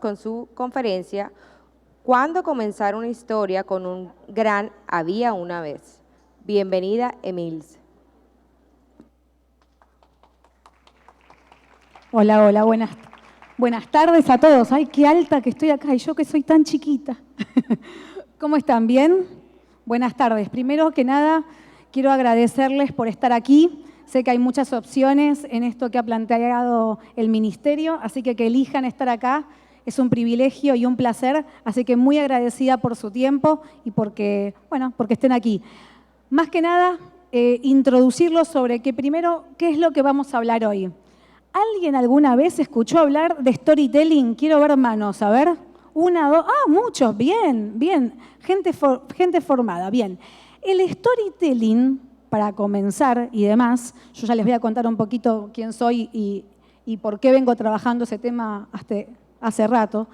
con su conferencia "Cuándo comenzar una historia con un gran había una vez". Bienvenida, Emils. Hola, hola, buenas tardes a todos. Ay, qué alta que estoy acá y yo que soy tan chiquita. ¿Cómo están? ¿Bien? Buenas tardes. Primero que nada, quiero agradecerles por estar aquí. Sé que hay muchas opciones en esto que ha planteado el Ministerio, así que elijan estar acá es un privilegio y un placer, así que muy agradecida por su tiempo y porque estén aquí. Más que nada, introducirlos sobre primero, ¿qué es lo que vamos a hablar hoy? ¿Alguien alguna vez escuchó hablar de storytelling? Quiero ver manos, a ver. Una, dos, muchos, bien, bien. Gente formada, bien. El storytelling, para comenzar y demás, yo ya les voy a contar un poquito quién soy y por qué vengo trabajando ese tema hace rato.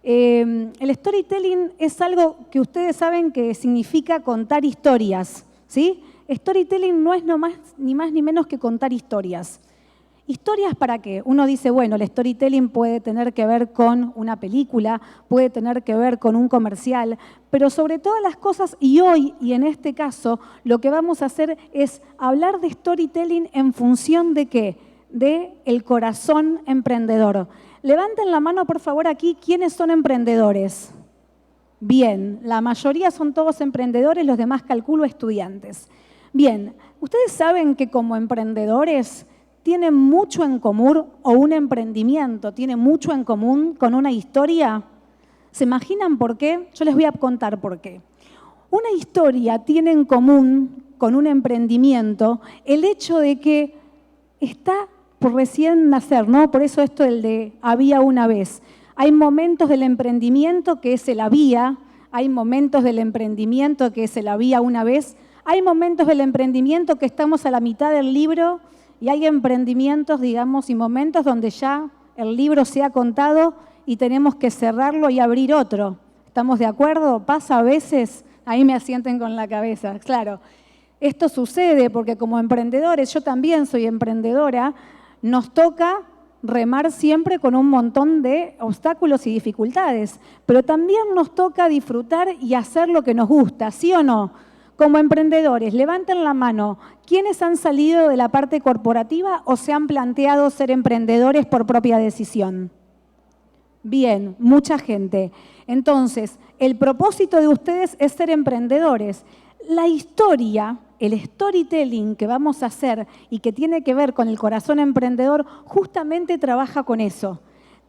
El storytelling es algo que ustedes saben que significa contar historias, ¿sí? Storytelling no es ni más ni menos que contar historias. ¿Historias para qué? Uno dice, bueno, el storytelling puede tener que ver con una película, puede tener que ver con un comercial, pero sobre todas las cosas, y hoy, y en este caso, lo que vamos a hacer es hablar de storytelling en función de ¿qué? De el corazón emprendedor. Levanten la mano, por favor, aquí, ¿quiénes son emprendedores? Bien, la mayoría son todos emprendedores, los demás calculo estudiantes. Bien, ¿ustedes saben que como emprendedores tienen mucho en común, o un emprendimiento tiene mucho en común con una historia? ¿Se imaginan por qué? Yo les voy a contar por qué. Una historia tiene en común con un emprendimiento el hecho de que está por recién nacer, ¿no? Por eso esto del de había una vez. Hay momentos del emprendimiento que es el había, hay momentos del emprendimiento que es el había una vez, hay momentos del emprendimiento que estamos a la mitad del libro y hay emprendimientos, digamos, y momentos donde ya el libro se ha contado y tenemos que cerrarlo y abrir otro. ¿Estamos de acuerdo? ¿Pasa a veces? Ahí me asienten con la cabeza, claro. Esto sucede porque como emprendedores, yo también soy emprendedora, nos toca remar siempre con un montón de obstáculos y dificultades, pero también nos toca disfrutar y hacer lo que nos gusta, ¿sí o no? Como emprendedores, levanten la mano, ¿quiénes han salido de la parte corporativa o se han planteado ser emprendedores por propia decisión? Bien, mucha gente. Entonces, el propósito de ustedes es ser emprendedores. La historia, el storytelling que vamos a hacer y que tiene que ver con el corazón emprendedor, justamente trabaja con eso.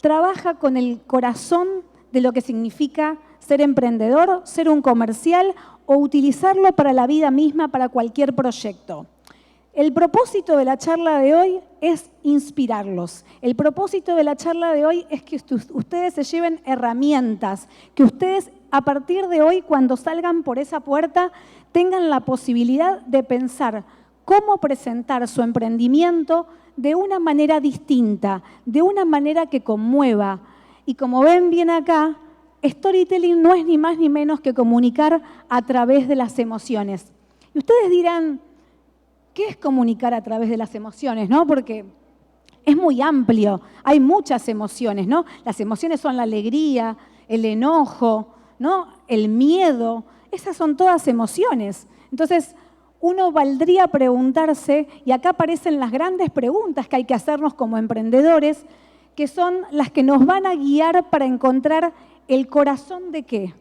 Trabaja con el corazón de lo que significa ser emprendedor, ser un comercial o utilizarlo para la vida misma, para cualquier proyecto. El propósito de la charla de hoy es inspirarlos. El propósito de la charla de hoy es que ustedes se lleven herramientas, que ustedes a partir de hoy, cuando salgan por esa puerta, tengan la posibilidad de pensar cómo presentar su emprendimiento de una manera distinta, de una manera que conmueva. Y como ven bien acá, storytelling no es ni más ni menos que comunicar a través de las emociones. Y ustedes dirán, ¿qué es comunicar a través de las emociones? ¿No? Porque es muy amplio, hay muchas emociones, ¿no? Las emociones son la alegría, el enojo, ¿no? El miedo, esas son todas emociones. Entonces, uno valdría preguntarse, y acá aparecen las grandes preguntas que hay que hacernos como emprendedores, que son las que nos van a guiar para encontrar el corazón de ¿qué?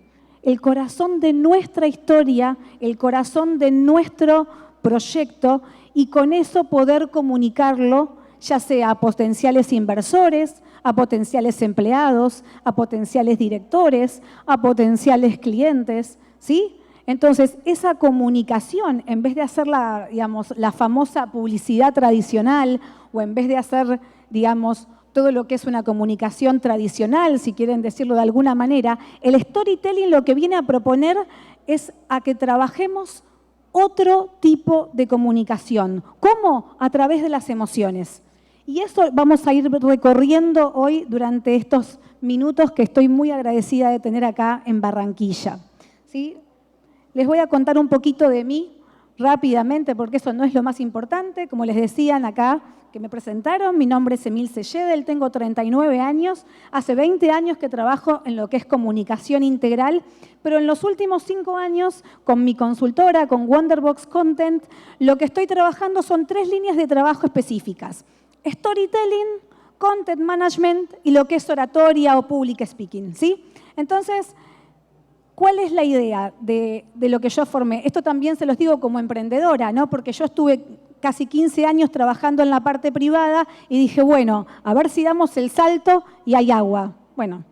El corazón de nuestra historia, el corazón de nuestro proyecto y con eso poder comunicarlo ya sea a potenciales inversores, a potenciales empleados, a potenciales directores, a potenciales clientes, ¿sí? Entonces, esa comunicación, en vez de hacer la famosa publicidad tradicional o en vez de hacer, digamos, todo lo que es una comunicación tradicional, si quieren decirlo de alguna manera, el storytelling lo que viene a proponer es a que trabajemos otro tipo de comunicación. ¿Cómo? A través de las emociones. Y eso vamos a ir recorriendo hoy durante estos minutos que estoy muy agradecida de tener acá en Barranquilla. ¿Sí? Les voy a contar un poquito de mí. rápidamente, porque eso no es lo más importante. Como les decían acá, que me presentaron, mi nombre es Emilce Yedel, tengo 39 años, hace 20 años que trabajo en lo que es comunicación integral, pero en los últimos 5 años, con mi consultora, con Wonderbox Content, lo que estoy trabajando son 3 líneas de trabajo específicas: storytelling, content management y lo que es oratoria o public speaking, ¿sí? Entonces, ¿cuál es la idea de lo que yo formé? Esto también se los digo como emprendedora, ¿no? Porque yo estuve casi 15 años trabajando en la parte privada y dije, bueno, a ver si damos el salto y hay agua. Bueno,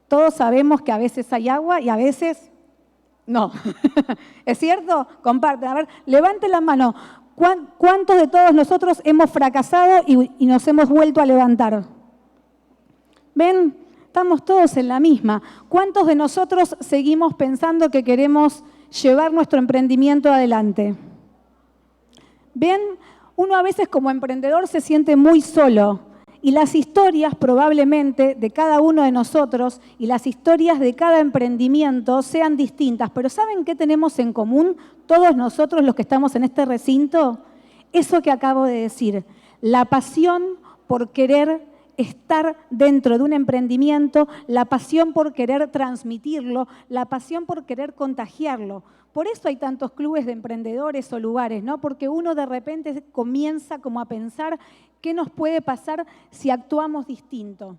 todos sabemos que a veces hay agua y a veces no. ¿Es cierto? Comparten. A ver, levante la mano. ¿Cuántos de todos nosotros hemos fracasado y nos hemos vuelto a levantar? ¿Ven? Estamos todos en la misma. ¿Cuántos de nosotros seguimos pensando que queremos llevar nuestro emprendimiento adelante? ¿Ven? Uno a veces como emprendedor se siente muy solo y las historias probablemente de cada uno de nosotros y las historias de cada emprendimiento sean distintas. Pero ¿saben qué tenemos en común todos nosotros los que estamos en este recinto? Eso que acabo de decir, la pasión por querer estar dentro de un emprendimiento, la pasión por querer transmitirlo, la pasión por querer contagiarlo. Por eso hay tantos clubes de emprendedores o lugares, ¿no? Porque uno de repente comienza como a pensar qué nos puede pasar si actuamos distinto.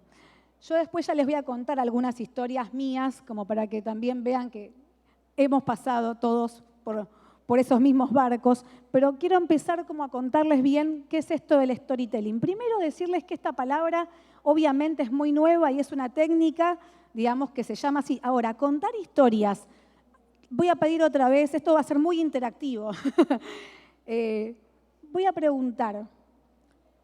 Yo después ya les voy a contar algunas historias mías, como para que también vean que hemos pasado todos por esos mismos barcos, pero quiero empezar como a contarles bien qué es esto del storytelling. Primero decirles que esta palabra obviamente es muy nueva y es una técnica, digamos, que se llama así. Ahora, contar historias. Voy a pedir otra vez, esto va a ser muy interactivo. Voy a preguntar,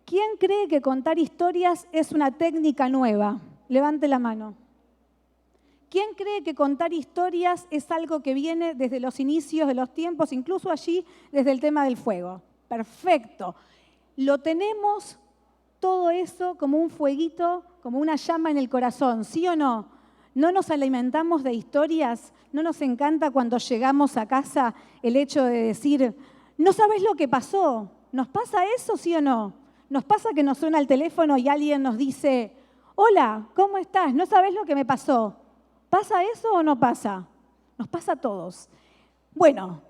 ¿quién cree que contar historias es una técnica nueva? Levante la mano. ¿Quién cree que contar historias es algo que viene desde los inicios de los tiempos, incluso allí desde el tema del fuego? Perfecto. Lo tenemos todo eso como un fueguito, como una llama en el corazón, ¿sí o no? ¿No nos alimentamos de historias? ¿No nos encanta cuando llegamos a casa el hecho de decir, no sabes lo que pasó? ¿Nos pasa eso, sí o no? ¿Nos pasa que nos suena el teléfono y alguien nos dice, hola, ¿cómo estás? ¿No sabes lo que me pasó? ¿Pasa eso o no pasa? Nos pasa a todos. Bueno,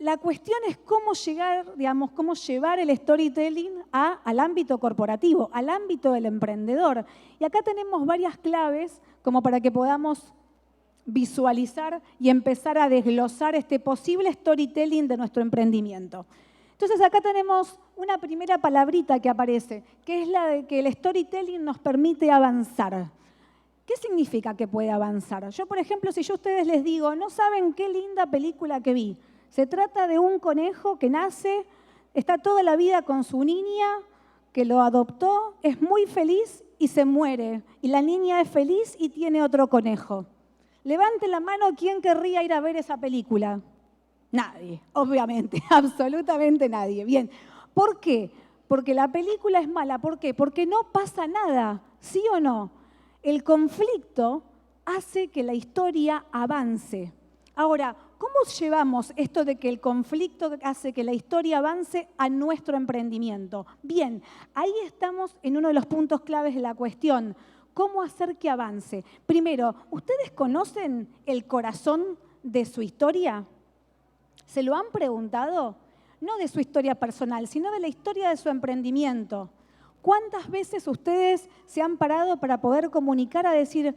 la cuestión es cómo llegar, digamos, cómo llevar el storytelling al ámbito corporativo, al ámbito del emprendedor. Y acá tenemos varias claves como para que podamos visualizar y empezar a desglosar este posible storytelling de nuestro emprendimiento. Entonces acá tenemos una primera palabrita que aparece, que es la de que el storytelling nos permite avanzar. ¿Qué significa que puede avanzar? Yo, por ejemplo, si yo a ustedes les digo, no saben qué linda película que vi. Se trata de un conejo que nace, está toda la vida con su niña, que lo adoptó, es muy feliz y se muere. Y la niña es feliz y tiene otro conejo. Levante la mano, ¿quién querría ir a ver esa película? Nadie, obviamente, absolutamente nadie. Bien, ¿por qué? Porque la película es mala. ¿Por qué? Porque no pasa nada, ¿sí o no? El conflicto hace que la historia avance. Ahora, ¿cómo llevamos esto de que el conflicto hace que la historia avance a nuestro emprendimiento? Bien, ahí estamos en uno de los puntos claves de la cuestión. ¿Cómo hacer que avance? Primero, ¿ustedes conocen el corazón de su historia? ¿Se lo han preguntado? No de su historia personal, sino de la historia de su emprendimiento. ¿Cuántas veces ustedes se han parado para poder comunicar a decir,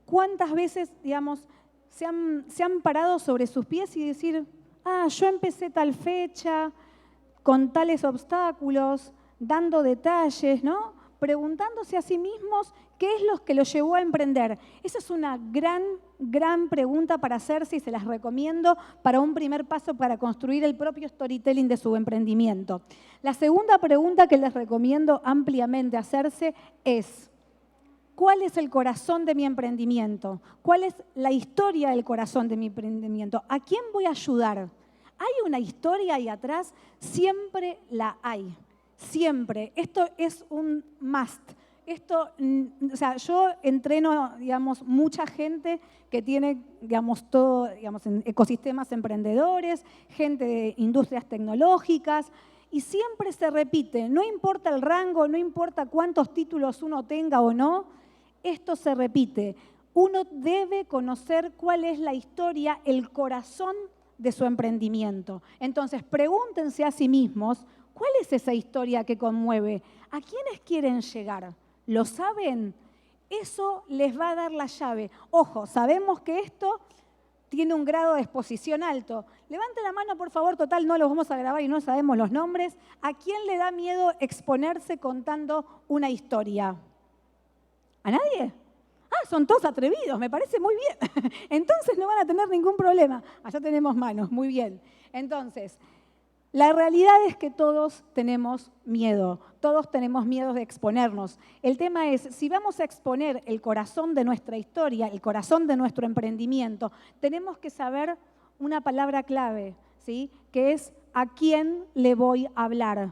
cuántas veces, digamos, se han parado sobre sus pies y decir, yo empecé tal fecha, con tales obstáculos, dando detalles, ¿no? Preguntándose a sí mismos qué es lo que los llevó a emprender. Esa es una gran pregunta para hacerse y se las recomiendo para un primer paso para construir el propio storytelling de su emprendimiento. La segunda pregunta que les recomiendo ampliamente hacerse es, ¿cuál es el corazón de mi emprendimiento? ¿Cuál es la historia del corazón de mi emprendimiento? ¿A quién voy a ayudar? ¿Hay una historia ahí atrás? Siempre la hay. Siempre. Esto es un must. esto, o sea, yo entreno, digamos, mucha gente que tiene, digamos, todo, digamos, en ecosistemas emprendedores, gente de industrias tecnológicas, y siempre se repite, no importa el rango, no importa cuántos títulos uno tenga o no, esto se repite. Uno debe conocer cuál es la historia, el corazón de su emprendimiento. Entonces, pregúntense a sí mismos, ¿cuál es esa historia que conmueve? ¿A quiénes quieren llegar? ¿Lo saben? Eso les va a dar la llave. Ojo, sabemos que esto tiene un grado de exposición alto. Levante la mano, por favor, total, no los vamos a grabar y no sabemos los nombres. ¿A quién le da miedo exponerse contando una historia? ¿A nadie? Ah, son todos atrevidos, me parece muy bien. Entonces no van a tener ningún problema. Allá tenemos manos, muy bien. Entonces, la realidad es que todos tenemos miedo de exponernos. El tema es, si vamos a exponer el corazón de nuestra historia, el corazón de nuestro emprendimiento, tenemos que saber una palabra clave, ¿sí? Que es a quién le voy a hablar.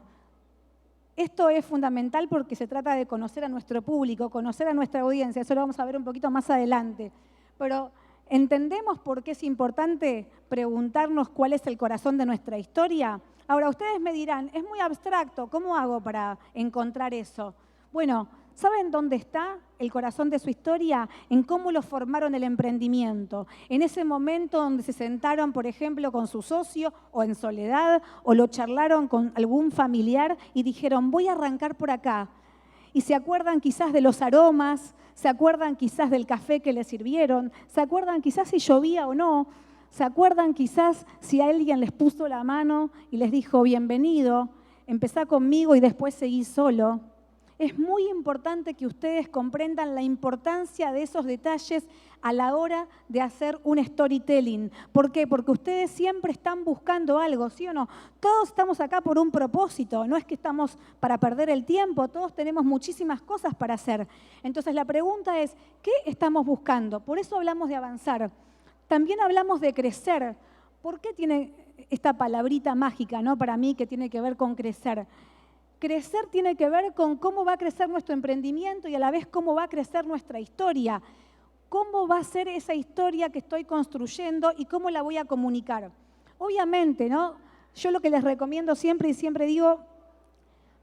Esto es fundamental porque se trata de conocer a nuestro público, conocer a nuestra audiencia, eso lo vamos a ver un poquito más adelante. Pero ¿entendemos por qué es importante preguntarnos cuál es el corazón de nuestra historia? Ahora, ustedes me dirán, es muy abstracto, ¿cómo hago para encontrar eso? Bueno, ¿saben dónde está el corazón de su historia? En cómo lo formaron el emprendimiento. En ese momento donde se sentaron, por ejemplo, con su socio o en soledad, o lo charlaron con algún familiar y dijeron, voy a arrancar por acá. Y se acuerdan quizás de los aromas, se acuerdan quizás del café que les sirvieron, se acuerdan quizás si llovía o no, se acuerdan quizás si alguien les puso la mano y les dijo, bienvenido, empezá conmigo y después seguí solo. Es muy importante que ustedes comprendan la importancia de esos detalles a la hora de hacer un storytelling. ¿Por qué? Porque ustedes siempre están buscando algo, ¿sí o no? Todos estamos acá por un propósito, no es que estamos para perder el tiempo, todos tenemos muchísimas cosas para hacer. Entonces la pregunta es, ¿qué estamos buscando? Por eso hablamos de avanzar. También hablamos de crecer. ¿Por qué tiene esta palabrita mágica, ¿no? Para mí, que tiene que ver con crecer? Crecer tiene que ver con cómo va a crecer nuestro emprendimiento y a la vez cómo va a crecer nuestra historia. ¿Cómo va a ser esa historia que estoy construyendo y cómo la voy a comunicar? Obviamente, ¿no? Yo lo que les recomiendo siempre y siempre digo,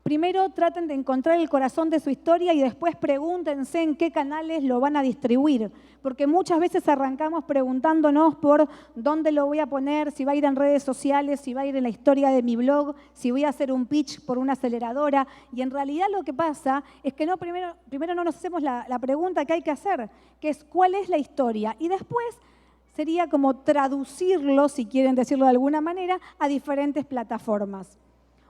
primero traten de encontrar el corazón de su historia y después pregúntense en qué canales lo van a distribuir. Porque muchas veces arrancamos preguntándonos por dónde lo voy a poner, si va a ir en redes sociales, si va a ir en la historia de mi blog, si voy a hacer un pitch por una aceleradora. Y en realidad lo que pasa es que primero no nos hacemos la pregunta que hay que hacer, que es ¿cuál es la historia? Y después sería como traducirlo, si quieren decirlo de alguna manera, a diferentes plataformas.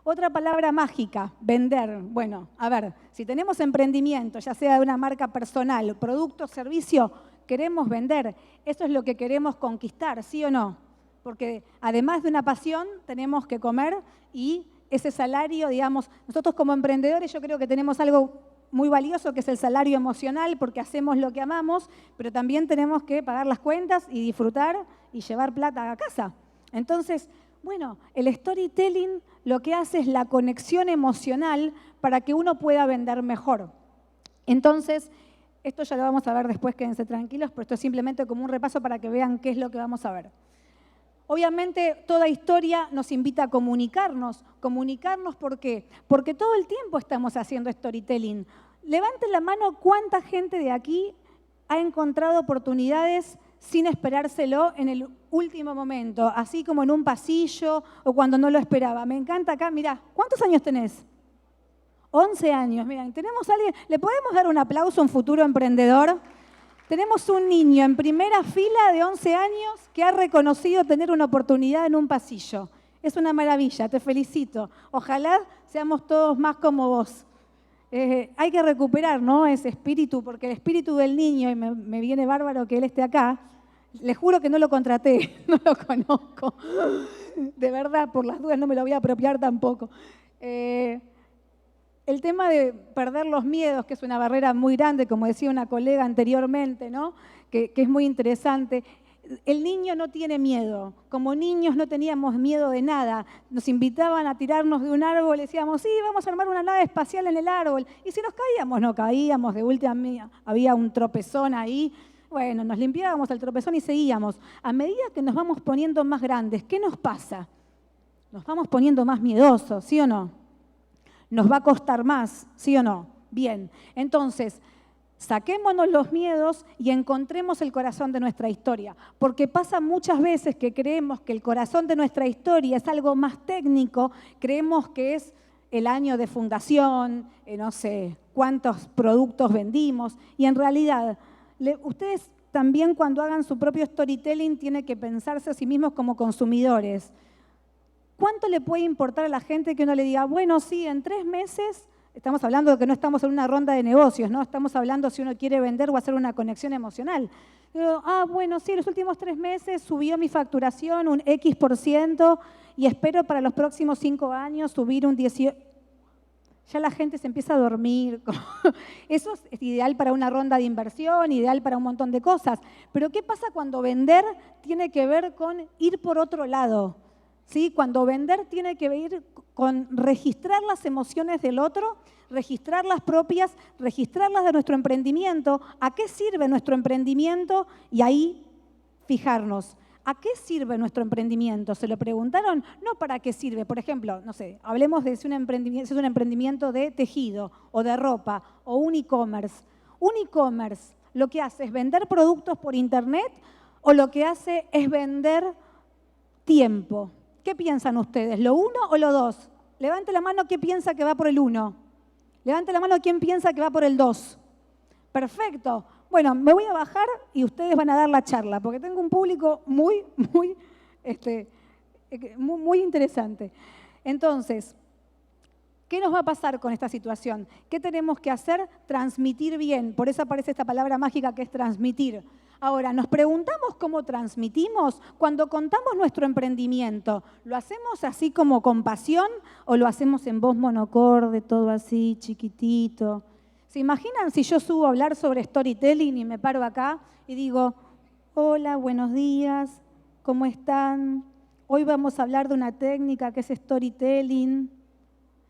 Otra palabra mágica, vender. Bueno, a ver, si tenemos emprendimiento, ya sea de una marca personal, producto, servicio, queremos vender. Eso es lo que queremos conquistar, ¿sí o no? Porque además de una pasión, tenemos que comer y ese salario, digamos, nosotros como emprendedores yo creo que tenemos algo muy valioso que es el salario emocional porque hacemos lo que amamos, pero también tenemos que pagar las cuentas y disfrutar y llevar plata a casa. Entonces, bueno, el storytelling lo que hace es la conexión emocional para que uno pueda vender mejor. Entonces, esto ya lo vamos a ver después, quédense tranquilos, pero esto es simplemente como un repaso para que vean qué es lo que vamos a ver. Obviamente, toda historia nos invita a comunicarnos. ¿Comunicarnos por qué? Porque todo el tiempo estamos haciendo storytelling. Levanten la mano cuánta gente de aquí ha encontrado oportunidades sin esperárselo en el último momento, así como en un pasillo o cuando no lo esperaba. Me encanta acá, mirá, ¿cuántos años tenés? 11 años, miren, tenemos a alguien, ¿le podemos dar un aplauso a un futuro emprendedor? Tenemos un niño en primera fila de 11 años que ha reconocido tener una oportunidad en un pasillo. Es una maravilla, te felicito. Ojalá seamos todos más como vos. Hay que recuperar, ¿no?, ese espíritu, porque el espíritu del niño, y me viene bárbaro que él esté acá, les juro que no lo contraté, no lo conozco. De verdad, por las dudas no me lo voy a apropiar tampoco. El tema de perder los miedos, que es una barrera muy grande, como decía una colega anteriormente, ¿no?, que es muy interesante. el niño no tiene miedo. Como niños no teníamos miedo de nada. Nos invitaban a tirarnos de un árbol y decíamos, sí, vamos a armar una nave espacial en el árbol. Y si nos caíamos, no caíamos. De última había un tropezón ahí. Bueno, nos limpiábamos el tropezón y seguíamos. A medida que nos vamos poniendo más grandes, ¿qué nos pasa? Nos vamos poniendo más miedosos, ¿sí o no? Nos va a costar más, ¿sí o no? Bien, entonces, saquémonos los miedos y encontremos el corazón de nuestra historia. Porque pasa muchas veces que creemos que el corazón de nuestra historia es algo más técnico, creemos que es el año de fundación, no sé, cuántos productos vendimos, y en realidad, ustedes también cuando hagan su propio storytelling tienen que pensarse a sí mismos como consumidores. ¿Cuánto le puede importar a la gente que uno le diga, bueno, sí, en 3 meses, estamos hablando de que no estamos en una ronda de negocios, ¿no? Estamos hablando si uno quiere vender o hacer una conexión emocional. Digo, bueno, sí, los últimos 3 meses subió mi facturación un X% y espero para los próximos 5 años subir un 18%. Ya la gente se empieza a dormir. Eso es ideal para una ronda de inversión, ideal para un montón de cosas. Pero ¿qué pasa cuando vender tiene que ver con ir por otro lado? ¿Sí? Cuando vender tiene que ver con registrar las emociones del otro, registrar las propias, registrar las de nuestro emprendimiento. ¿A qué sirve nuestro emprendimiento? Y ahí fijarnos. ¿A qué sirve nuestro emprendimiento? ¿Se lo preguntaron? No, ¿para qué sirve? Por ejemplo, no sé, hablemos de si es un emprendimiento de tejido o de ropa o un e-commerce. Un e-commerce lo que hace es vender productos por internet o lo que hace es vender tiempo. ¿Qué piensan ustedes? ¿Lo uno o lo dos? Levante la mano quién piensa que va por el 1. Levante la mano quién piensa que va por el 2. Perfecto. Bueno, me voy a bajar y ustedes van a dar la charla, porque tengo un público muy interesante. Entonces, ¿qué nos va a pasar con esta situación? ¿Qué tenemos que hacer? Transmitir bien. Por eso aparece esta palabra mágica que es transmitir. Ahora, nos preguntamos cómo transmitimos cuando contamos nuestro emprendimiento. ¿Lo hacemos así como con pasión o lo hacemos en voz monocorde, todo así, chiquitito? ¿Se imaginan si yo subo a hablar sobre storytelling y me paro acá y digo, hola, buenos días, ¿cómo están? Hoy vamos a hablar de una técnica que es storytelling.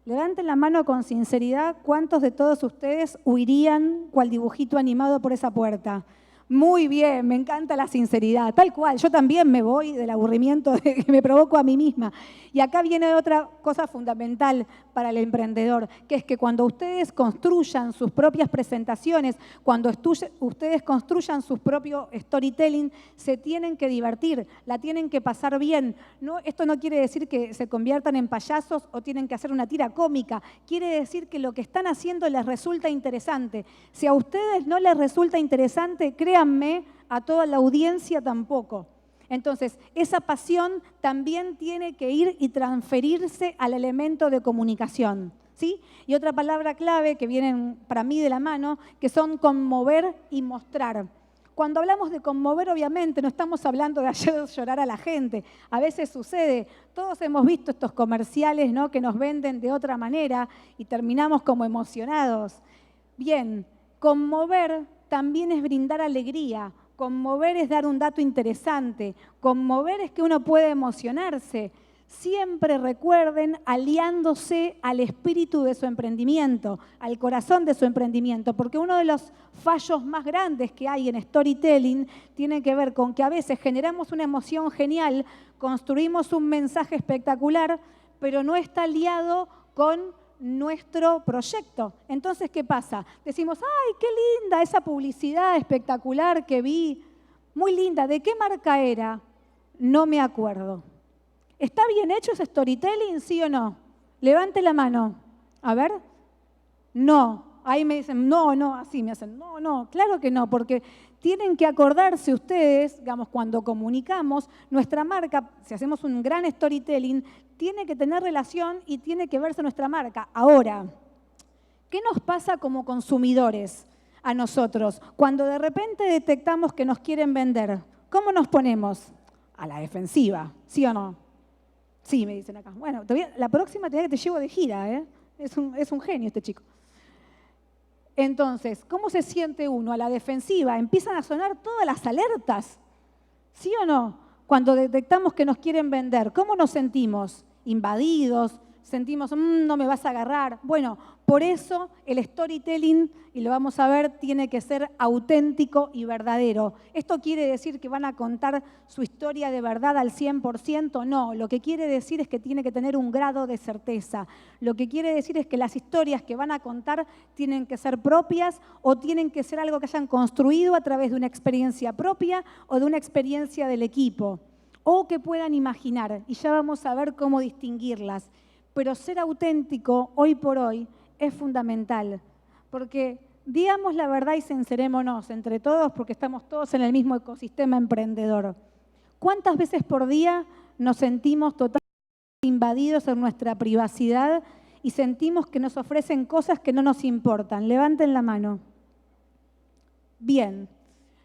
Levanten la mano con sinceridad, ¿cuántos de todos ustedes huirían cual dibujito animado por esa puerta? Muy bien, me encanta la sinceridad, tal cual. Yo también me voy del aburrimiento que me provoco a mí misma. Y acá viene otra cosa fundamental para el emprendedor, que es que cuando ustedes construyan sus propias presentaciones, cuando ustedes construyan su propio storytelling, se tienen que divertir, la tienen que pasar bien. Esto no quiere decir que se conviertan en payasos o tienen que hacer una tira cómica. Quiere decir que lo que están haciendo les resulta interesante. Si a ustedes no les resulta interesante, créanme, a toda la audiencia tampoco. Entonces, esa pasión también tiene que ir y transferirse al elemento de comunicación, ¿sí? Y otra palabra clave que vienen para mí de la mano, que son conmover y mostrar. Cuando hablamos de conmover, obviamente, no estamos hablando de hacer llorar a la gente. A veces sucede, todos hemos visto estos comerciales, ¿no?, que nos venden de otra manera y terminamos como emocionados. Bien, conmover también es brindar alegría. Conmover es dar un dato interesante. Conmover es que uno puede emocionarse. Siempre recuerden aliándose al espíritu de su emprendimiento, al corazón de su emprendimiento, porque uno de los fallos más grandes que hay en storytelling tiene que ver con que a veces generamos una emoción genial, construimos un mensaje espectacular, pero no está aliado con nuestro proyecto. Entonces, ¿qué pasa? Decimos, ¡ay, qué linda esa publicidad espectacular que vi! Muy linda. ¿De qué marca era? No me acuerdo. ¿Está bien hecho ese storytelling, sí o no? Levante la mano. A ver. No. Ahí me dicen, no, así me hacen. No, claro que no, porque tienen que acordarse ustedes, digamos, cuando comunicamos, nuestra marca, si hacemos un gran storytelling, tiene que tener relación y tiene que verse nuestra marca. Ahora, ¿qué nos pasa como consumidores a nosotros cuando de repente detectamos que nos quieren vender? ¿Cómo nos ponemos? A la defensiva, ¿sí o no? Sí, me dicen acá. Bueno, la próxima te llevo de gira, ¿eh? Es un genio este chico. Entonces, ¿cómo se siente uno? A la defensiva, empiezan a sonar todas las alertas. ¿Sí o no? Cuando detectamos que nos quieren vender, ¿cómo nos sentimos? ¿Invadidos? ¿Sentimos, no me vas a agarrar? Bueno, por eso el storytelling, y lo vamos a ver, tiene que ser auténtico y verdadero. ¿Esto quiere decir que van a contar su historia de verdad al 100%? No, lo que quiere decir es que tiene que tener un grado de certeza. Lo que quiere decir es que las historias que van a contar tienen que ser propias o tienen que ser algo que hayan construido a través de una experiencia propia o de una experiencia del equipo, o que puedan imaginar, y ya vamos a ver cómo distinguirlas. Pero ser auténtico hoy por hoy es fundamental, porque digamos la verdad y sincerémonos entre todos, porque estamos todos en el mismo ecosistema emprendedor. ¿Cuántas veces por día nos sentimos totalmente invadidos en nuestra privacidad y sentimos que nos ofrecen cosas que no nos importan? Levanten la mano. Bien,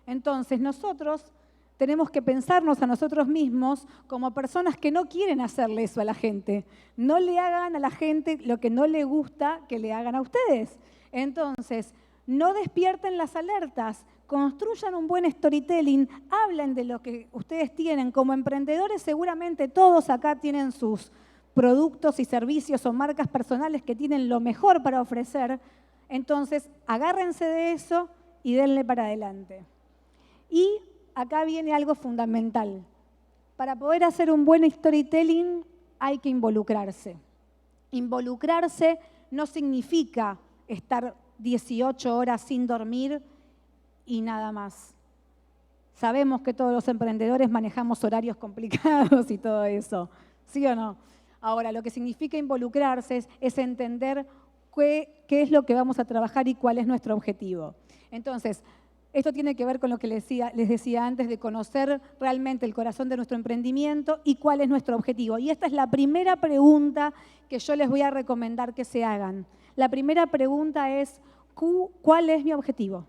entonces nosotros tenemos que pensarnos a nosotros mismos como personas que no quieren hacerle eso a la gente. No le hagan a la gente lo que no le gusta que le hagan a ustedes. Entonces, no despierten las alertas, construyan un buen storytelling, hablen de lo que ustedes tienen. Como emprendedores, seguramente todos acá tienen sus productos y servicios o marcas personales que tienen lo mejor para ofrecer. Entonces, agárrense de eso y denle para adelante. Y acá viene algo fundamental. Para poder hacer un buen storytelling hay que involucrarse. Involucrarse no significa estar 18 horas sin dormir y nada más. Sabemos que todos los emprendedores manejamos horarios complicados y todo eso, ¿sí o no? Ahora, lo que significa involucrarse es entender qué es lo que vamos a trabajar y cuál es nuestro objetivo. Entonces, esto tiene que ver con lo que les decía antes, de conocer realmente el corazón de nuestro emprendimiento y cuál es nuestro objetivo. Y esta es la primera pregunta que yo les voy a recomendar que se hagan. La primera pregunta es, ¿cuál es mi objetivo?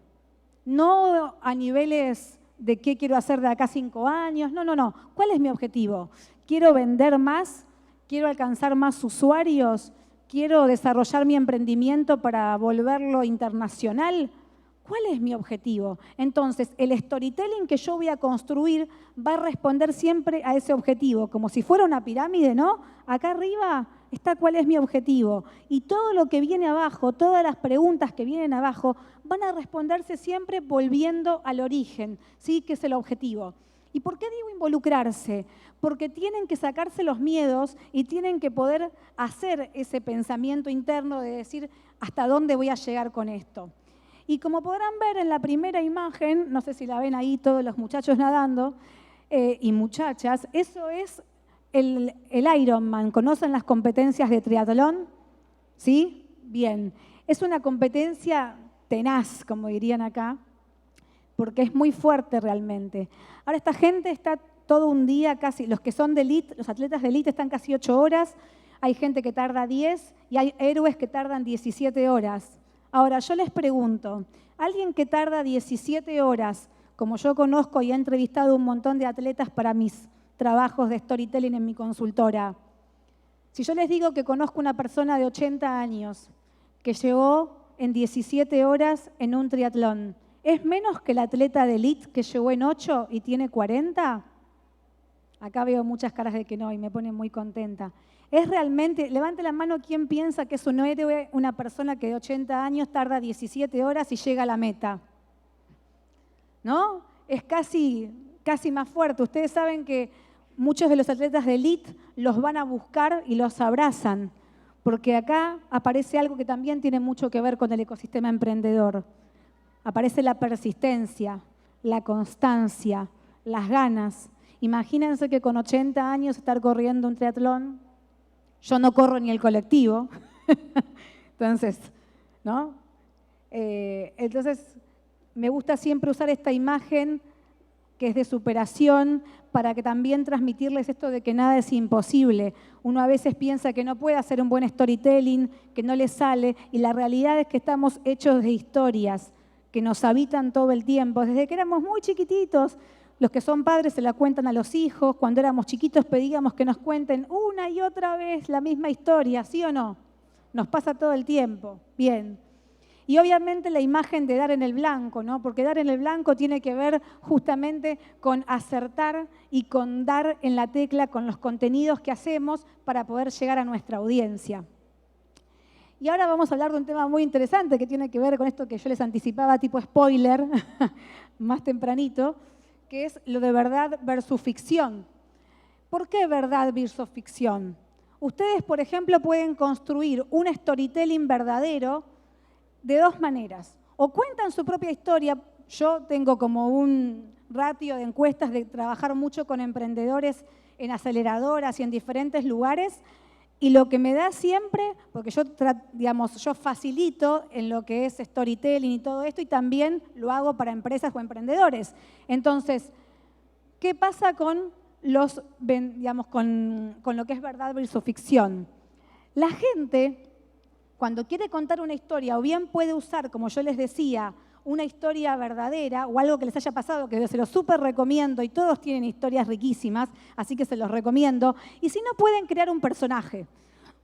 No a niveles de qué quiero hacer de acá a 5 años, no. ¿Cuál es mi objetivo? ¿Quiero vender más? ¿Quiero alcanzar más usuarios? ¿Quiero desarrollar mi emprendimiento para volverlo internacional? ¿Cuál es mi objetivo? Entonces, el storytelling que yo voy a construir va a responder siempre a ese objetivo, como si fuera una pirámide, ¿no? Acá arriba está cuál es mi objetivo. Y todo lo que viene abajo, todas las preguntas que vienen abajo, van a responderse siempre volviendo al origen, ¿sí? Que es el objetivo. ¿Y por qué digo involucrarse? Porque tienen que sacarse los miedos y tienen que poder hacer ese pensamiento interno de decir, ¿hasta dónde voy a llegar con esto? Y como podrán ver en la primera imagen, no sé si la ven ahí todos los muchachos nadando y muchachas, eso es el Ironman. ¿Conocen las competencias de triatlón? ¿Sí? Bien. Es una competencia tenaz, como dirían acá, porque es muy fuerte realmente. Ahora esta gente está todo un día casi, los que son de elite, los atletas de elite están casi 8 horas, hay gente que tarda 10 y hay héroes que tardan 17 horas. Ahora, yo les pregunto, alguien que tarda 17 horas, como yo conozco y he entrevistado un montón de atletas para mis trabajos de storytelling en mi consultora, si yo les digo que conozco una persona de 80 años que llegó en 17 horas en un triatlón, ¿es menos que el atleta de elite que llegó en 8 y tiene 40? Acá veo muchas caras de que no y me pone muy contenta. Es realmente, levante la mano quien piensa que es un héroe, una persona que de 80 años tarda 17 horas y llega a la meta. ¿No? Es casi más fuerte. Ustedes saben que muchos de los atletas de elite los van a buscar y los abrazan, porque acá aparece algo que también tiene mucho que ver con el ecosistema emprendedor. Aparece la persistencia, la constancia, las ganas. Imagínense que con 80 años estar corriendo un triatlón. Yo no corro ni el colectivo, entonces, ¿no? Entonces, me gusta siempre usar esta imagen que es de superación para que también transmitirles esto de que nada es imposible. Uno a veces piensa que no puede hacer un buen storytelling, que no le sale, y la realidad es que estamos hechos de historias que nos habitan todo el tiempo. Desde que éramos muy chiquititos, los que son padres se la cuentan a los hijos. Cuando éramos chiquitos pedíamos que nos cuenten una y otra vez la misma historia, ¿sí o no? Nos pasa todo el tiempo. Bien. Y obviamente la imagen de dar en el blanco, ¿no? Porque dar en el blanco tiene que ver justamente con acertar y con dar en la tecla con los contenidos que hacemos para poder llegar a nuestra audiencia. Y ahora vamos a hablar de un tema muy interesante que tiene que ver con esto que yo les anticipaba tipo spoiler, más tempranito, que es lo de verdad versus ficción. ¿Por qué verdad versus ficción? Ustedes, por ejemplo, pueden construir un storytelling verdadero de dos maneras. O cuentan su propia historia. Yo tengo como un ratio de encuestas de trabajar mucho con emprendedores en aceleradoras y en diferentes lugares. Y lo que me da siempre, porque yo facilito en lo que es storytelling y todo esto, y también lo hago para empresas o emprendedores. Entonces, ¿qué pasa con con lo que es verdad versus ficción? La gente, cuando quiere contar una historia, o bien puede usar, como yo les decía, una historia verdadera o algo que les haya pasado, que se los súper recomiendo, y todos tienen historias riquísimas, así que se los recomiendo. Y si no, pueden crear un personaje.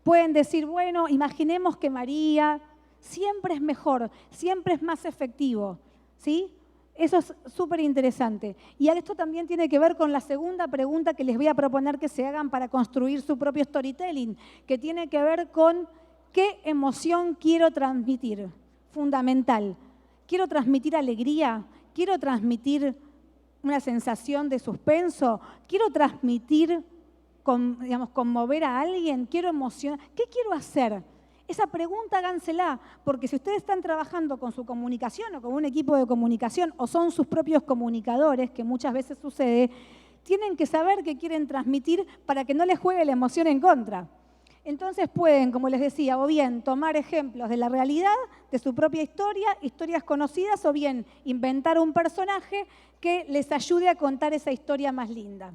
Pueden decir, bueno, imaginemos que María, siempre es mejor, siempre es más efectivo, ¿sí? Eso es súper interesante. Y esto también tiene que ver con la segunda pregunta que les voy a proponer que se hagan para construir su propio storytelling, que tiene que ver con qué emoción quiero transmitir. Fundamental. ¿Quiero transmitir alegría? ¿Quiero transmitir una sensación de suspenso? ¿Quiero transmitir, conmover a alguien? ¿Quiero emocionar? ¿Qué quiero hacer? Esa pregunta hágansela, porque si ustedes están trabajando con su comunicación o con un equipo de comunicación o son sus propios comunicadores, que muchas veces sucede, tienen que saber qué quieren transmitir para que no les juegue la emoción en contra. Entonces pueden, como les decía, o bien tomar ejemplos de la realidad, de su propia historia, historias conocidas, o bien inventar un personaje que les ayude a contar esa historia más linda.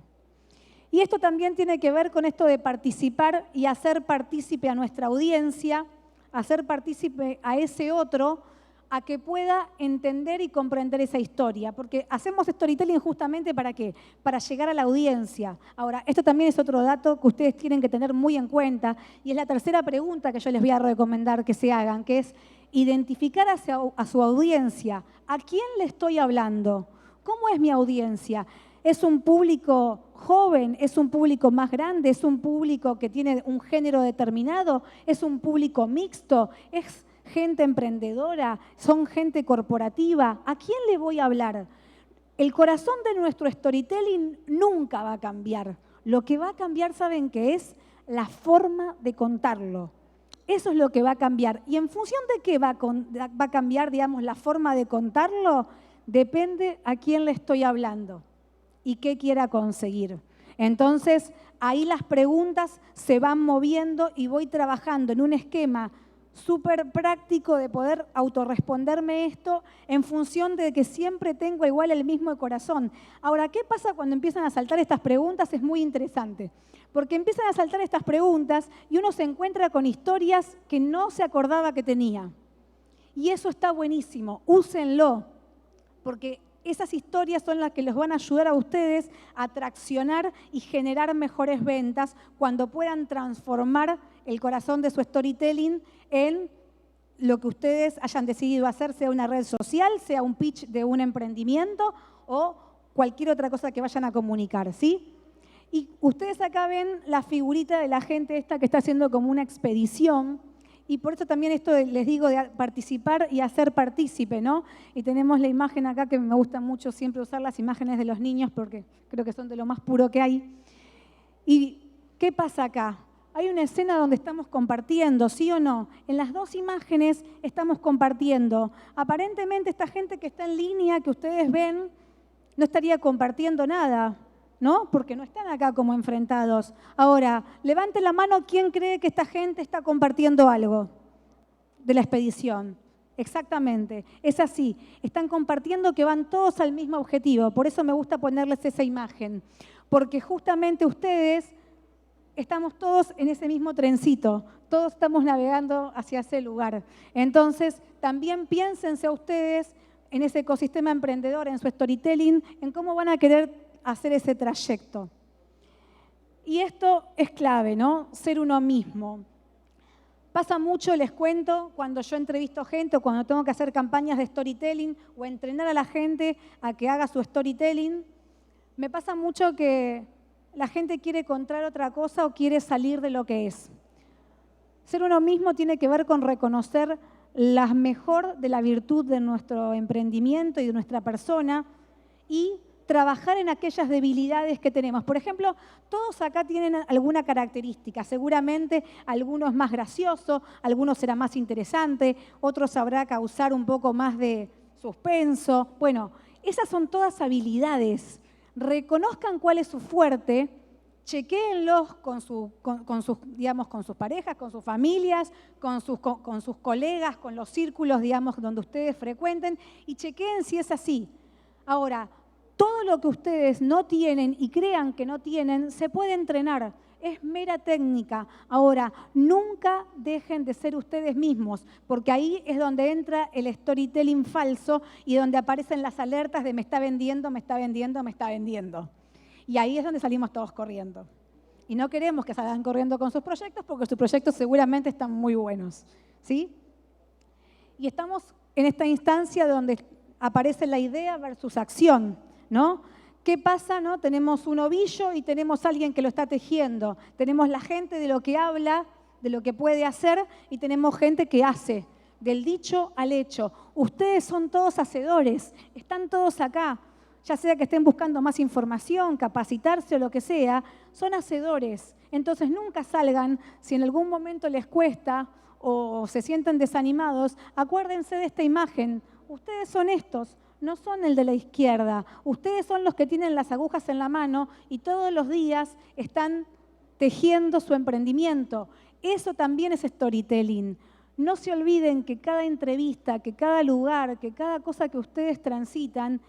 Y esto también tiene que ver con esto de participar y hacer partícipe a nuestra audiencia, hacer partícipe a ese otro, a que pueda entender y comprender esa historia. Porque hacemos storytelling justamente ¿para qué? Para llegar a la audiencia. Ahora, esto también es otro dato que ustedes tienen que tener muy en cuenta, y es la tercera pregunta que yo les voy a recomendar que se hagan, que es identificar a su audiencia. ¿A quién le estoy hablando? ¿Cómo es mi audiencia? ¿Es un público joven? ¿Es un público más grande? ¿Es un público que tiene un género determinado? ¿Es un público mixto? ¿Es gente emprendedora? ¿Son gente corporativa? ¿A quién le voy a hablar? El corazón de nuestro storytelling nunca va a cambiar. Lo que va a cambiar, ¿saben qué es? La forma de contarlo. Eso es lo que va a cambiar. Y en función de qué va a cambiar, la forma de contarlo, depende a quién le estoy hablando y qué quiera conseguir. Entonces, ahí las preguntas se van moviendo y voy trabajando en un esquema súper práctico de poder autorresponderme esto en función de que siempre tengo igual el mismo corazón. Ahora, ¿qué pasa cuando empiezan a saltar estas preguntas? Es muy interesante, porque empiezan a saltar estas preguntas y uno se encuentra con historias que no se acordaba que tenía. Y eso está buenísimo, úsenlo, porque esas historias son las que les van a ayudar a ustedes a traccionar y generar mejores ventas cuando puedan transformar el corazón de su storytelling en lo que ustedes hayan decidido hacer, sea una red social, sea un pitch de un emprendimiento o cualquier otra cosa que vayan a comunicar, ¿sí? Y ustedes acá ven la figurita de la gente esta que está haciendo como una expedición. Y por eso también esto les digo de participar y hacer partícipe, ¿no? Y tenemos la imagen acá que me gusta mucho siempre usar las imágenes de los niños porque creo que son de lo más puro que hay. ¿Y qué pasa acá? Hay una escena donde estamos compartiendo, ¿sí o no? En las dos imágenes estamos compartiendo. Aparentemente esta gente que está en línea, que ustedes ven, no estaría compartiendo nada, ¿no? Porque no están acá como enfrentados. Ahora, levante la mano quién cree que esta gente está compartiendo algo de la expedición. Exactamente, es así. Están compartiendo que van todos al mismo objetivo. Por eso me gusta ponerles esa imagen. Porque justamente ustedes estamos todos en ese mismo trencito. Todos estamos navegando hacia ese lugar. Entonces, también piénsense a ustedes en ese ecosistema emprendedor, en su storytelling, en cómo van a querer hacer ese trayecto. Y esto es clave, ¿no? Ser uno mismo. Pasa mucho, les cuento, cuando yo entrevisto gente o cuando tengo que hacer campañas de storytelling o entrenar a la gente a que haga su storytelling, me pasa mucho que la gente quiere contar otra cosa o quiere salir de lo que es. Ser uno mismo tiene que ver con reconocer la mejor de la virtud de nuestro emprendimiento y de nuestra persona y trabajar en aquellas debilidades que tenemos. Por ejemplo, todos acá tienen alguna característica. Seguramente algunos más gracioso, algunos será más interesante, otros sabrá causar un poco más de suspenso. Bueno, esas son todas habilidades. Reconozcan cuál es su fuerte, chequéenlos con sus parejas, con sus familias, con sus colegas, con los círculos, digamos, donde ustedes frecuenten y chequeen si es así. Ahora, todo lo que ustedes no tienen y crean que no tienen, se puede entrenar. Es mera técnica. Ahora, nunca dejen de ser ustedes mismos, porque ahí es donde entra el storytelling falso y donde aparecen las alertas de me está vendiendo, me está vendiendo, me está vendiendo. Y ahí es donde salimos todos corriendo. Y no queremos que salgan corriendo con sus proyectos porque sus proyectos seguramente están muy buenos, ¿sí? Y estamos en esta instancia donde aparece la idea versus acción, ¿no? ¿Qué pasa, no? Tenemos un ovillo y tenemos a alguien que lo está tejiendo. Tenemos la gente de lo que habla, de lo que puede hacer, y tenemos gente que hace, del dicho al hecho. Ustedes son todos hacedores, están todos acá, ya sea que estén buscando más información, capacitarse o lo que sea, son hacedores. Entonces nunca salgan, si en algún momento les cuesta o se sienten desanimados, acuérdense de esta imagen. Ustedes son estos. No son el de la izquierda. Ustedes son los que tienen las agujas en la mano y todos los días están tejiendo su emprendimiento. Eso también es storytelling. No se olviden que cada entrevista, que cada lugar, que cada cosa que ustedes transitan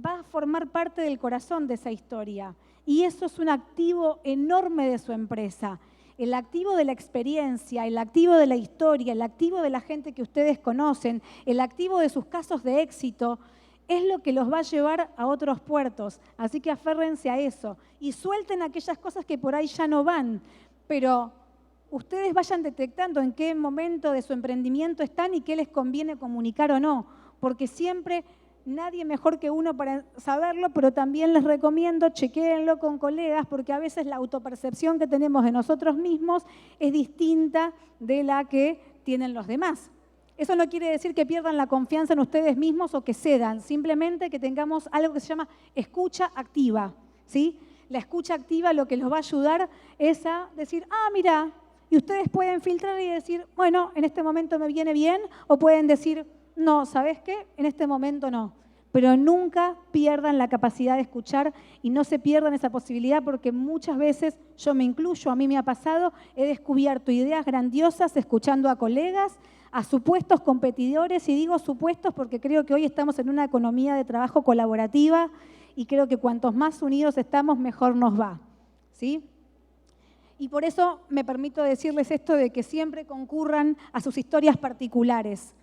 va a formar parte del corazón de esa historia. Y eso es un activo enorme de su empresa. El activo de la experiencia, el activo de la historia, el activo de la gente que ustedes conocen, el activo de sus casos de éxito, es lo que los va a llevar a otros puertos. Así que aférrense a eso y suelten aquellas cosas que por ahí ya no van. Pero ustedes vayan detectando en qué momento de su emprendimiento están y qué les conviene comunicar o no. Porque siempre nadie mejor que uno para saberlo, pero también les recomiendo chequéenlo con colegas porque a veces la autopercepción que tenemos de nosotros mismos es distinta de la que tienen los demás. Eso no quiere decir que pierdan la confianza en ustedes mismos o que cedan, simplemente que tengamos algo que se llama escucha activa, ¿sí? La escucha activa lo que los va a ayudar es a decir, mira, y ustedes pueden filtrar y decir, bueno, en este momento me viene bien, o pueden decir, no, ¿sabes qué? En este momento no. Pero nunca pierdan la capacidad de escuchar y no se pierdan esa posibilidad porque muchas veces, yo me incluyo, a mí me ha pasado, he descubierto ideas grandiosas escuchando a colegas, a supuestos competidores, y digo supuestos porque creo que hoy estamos en una economía de trabajo colaborativa y creo que cuantos más unidos estamos, mejor nos va, ¿sí? Y por eso me permito decirles esto de que siempre concurran a sus historias particulares.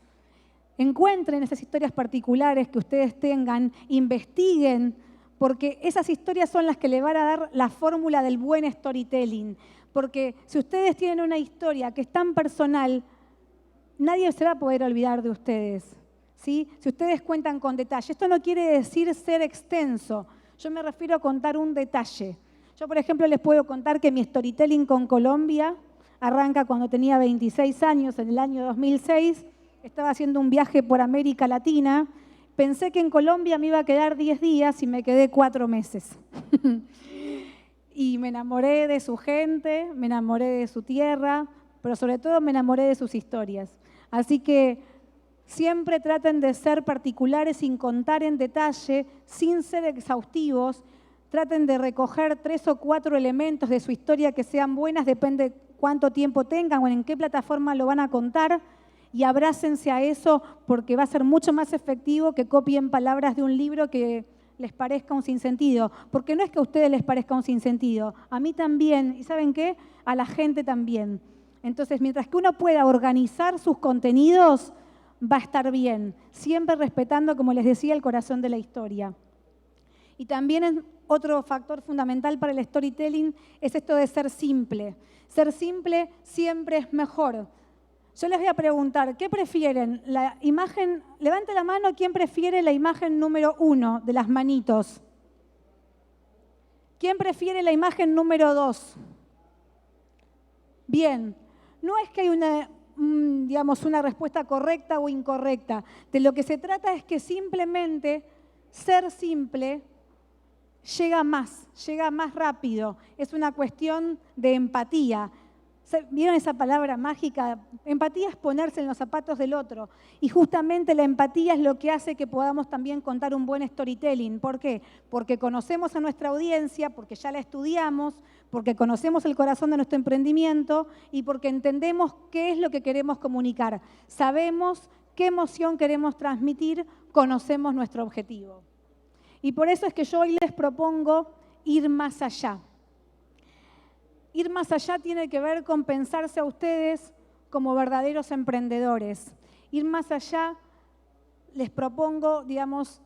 Encuentren esas historias particulares que ustedes tengan, investiguen, porque esas historias son las que le van a dar la fórmula del buen storytelling. Porque si ustedes tienen una historia que es tan personal, nadie se va a poder olvidar de ustedes, ¿sí? Si ustedes cuentan con detalle. Esto no quiere decir ser extenso. Yo me refiero a contar un detalle. Yo, por ejemplo, les puedo contar que mi storytelling con Colombia arranca cuando tenía 26 años, en el año 2006. Estaba haciendo un viaje por América Latina. Pensé que en Colombia me iba a quedar 10 días y me quedé 4 meses. Y me enamoré de su gente, me enamoré de su tierra, pero sobre todo me enamoré de sus historias. Así que siempre traten de ser particulares sin contar en detalle, sin ser exhaustivos. Traten de recoger 3 o 4 elementos de su historia que sean buenas, depende cuánto tiempo tengan o en qué plataforma lo van a contar, y abrácense a eso porque va a ser mucho más efectivo que copien palabras de un libro que les parezca un sinsentido. Porque no es que a ustedes les parezca un sinsentido, a mí también, y ¿saben qué? A la gente también. Entonces, mientras que uno pueda organizar sus contenidos, va a estar bien, siempre respetando, como les decía, el corazón de la historia. Y también otro factor fundamental para el storytelling es esto de ser simple. Ser simple siempre es mejor. Yo les voy a preguntar, ¿qué prefieren? La imagen, levante la mano, ¿quién prefiere la imagen número 1 de las manitos? ¿Quién prefiere la imagen número 2? Bien, no es que hay una respuesta correcta o incorrecta. De lo que se trata es que simplemente ser simple llega más rápido. Es una cuestión de empatía. ¿Vieron esa palabra mágica? Empatía es ponerse en los zapatos del otro. Y justamente la empatía es lo que hace que podamos también contar un buen storytelling. ¿Por qué? Porque conocemos a nuestra audiencia, porque ya la estudiamos, porque conocemos el corazón de nuestro emprendimiento y porque entendemos qué es lo que queremos comunicar. Sabemos qué emoción queremos transmitir, conocemos nuestro objetivo. Y por eso es que yo hoy les propongo ir más allá. Ir más allá tiene que ver con pensarse a ustedes como verdaderos emprendedores. Ir más allá les propongo, digamos,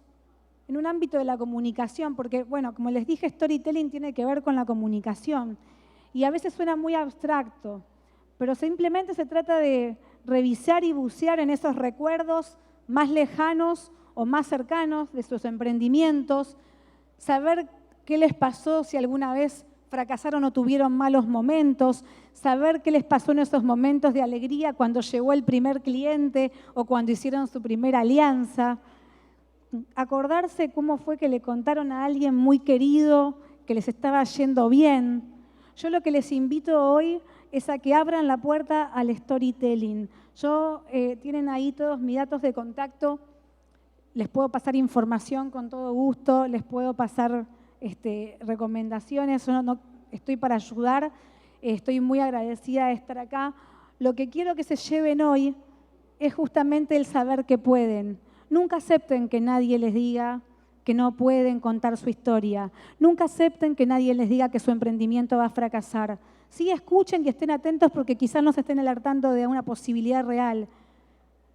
en un ámbito de la comunicación, porque, bueno, como les dije, storytelling tiene que ver con la comunicación. Y a veces suena muy abstracto, pero simplemente se trata de revisar y bucear en esos recuerdos más lejanos o más cercanos de sus emprendimientos, saber qué les pasó si alguna vez fracasaron o tuvieron malos momentos, saber qué les pasó en esos momentos de alegría cuando llegó el primer cliente o cuando hicieron su primera alianza, acordarse cómo fue que le contaron a alguien muy querido que les estaba yendo bien. Yo lo que les invito hoy es a que abran la puerta al storytelling. Tienen ahí todos mis datos de contacto, les puedo pasar información con todo gusto, les puedo pasar recomendaciones, no, estoy para ayudar, estoy muy agradecida de estar acá. Lo que quiero que se lleven hoy es justamente el saber que pueden. Nunca acepten que nadie les diga que no pueden contar su historia. Nunca acepten que nadie les diga que su emprendimiento va a fracasar. Sí, escuchen y estén atentos porque quizás no se estén alertando de una posibilidad real.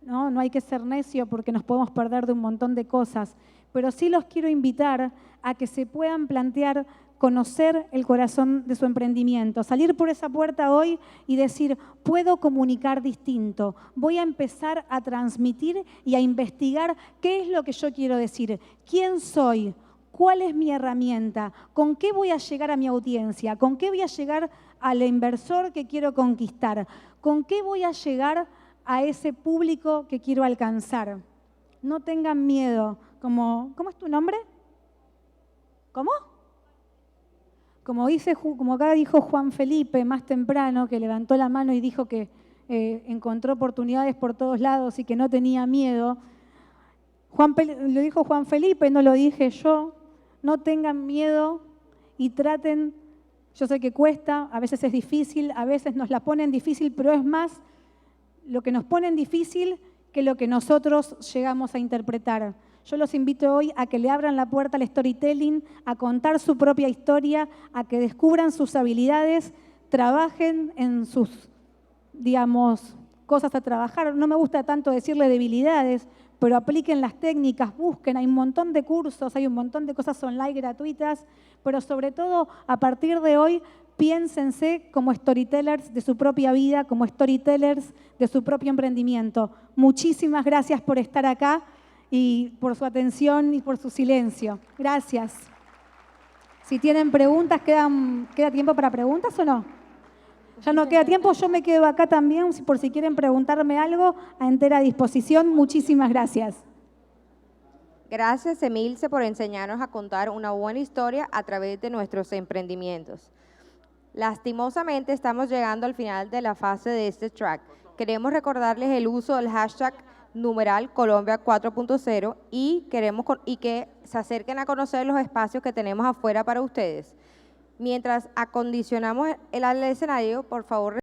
No hay que ser necio porque nos podemos perder de un montón de cosas. Pero sí los quiero invitar a que se puedan plantear conocer el corazón de su emprendimiento, salir por esa puerta hoy y decir, puedo comunicar distinto, voy a empezar a transmitir y a investigar qué es lo que yo quiero decir, quién soy, cuál es mi herramienta, con qué voy a llegar a mi audiencia, con qué voy a llegar al inversor que quiero conquistar, con qué voy a llegar a ese público que quiero alcanzar. No tengan miedo. ¿Cómo es tu nombre? ¿Cómo? Como acá dijo Juan Felipe más temprano, que levantó la mano y dijo que encontró oportunidades por todos lados y que no tenía miedo. Lo dijo Juan Felipe, no lo dije yo. No tengan miedo y traten. Yo sé que cuesta, a veces es difícil, a veces nos la ponen difícil, pero es más lo que nos ponen difícil que lo que nosotros llegamos a interpretar. Yo los invito hoy a que le abran la puerta al storytelling, a contar su propia historia, a que descubran sus habilidades, trabajen en sus, cosas a trabajar. No me gusta tanto decirle debilidades, pero apliquen las técnicas, busquen, hay un montón de cursos, hay un montón de cosas online gratuitas, pero sobre todo, a partir de hoy, piénsense como storytellers de su propia vida, como storytellers de su propio emprendimiento. Muchísimas gracias por estar acá y por su atención y por su silencio. Gracias. Si tienen preguntas, ¿queda tiempo para preguntas o no? Ya no queda tiempo, yo me quedo acá también, por si quieren preguntarme algo, a entera disposición. Muchísimas gracias. Gracias, Emilce, por enseñarnos a contar una buena historia a través de nuestros emprendimientos. Lastimosamente, estamos llegando al final de la fase de este track. Queremos recordarles el uso del hashtag #Colombia 4.0 y que se acerquen a conocer los espacios que tenemos afuera para ustedes. Mientras acondicionamos el escenario, por favor,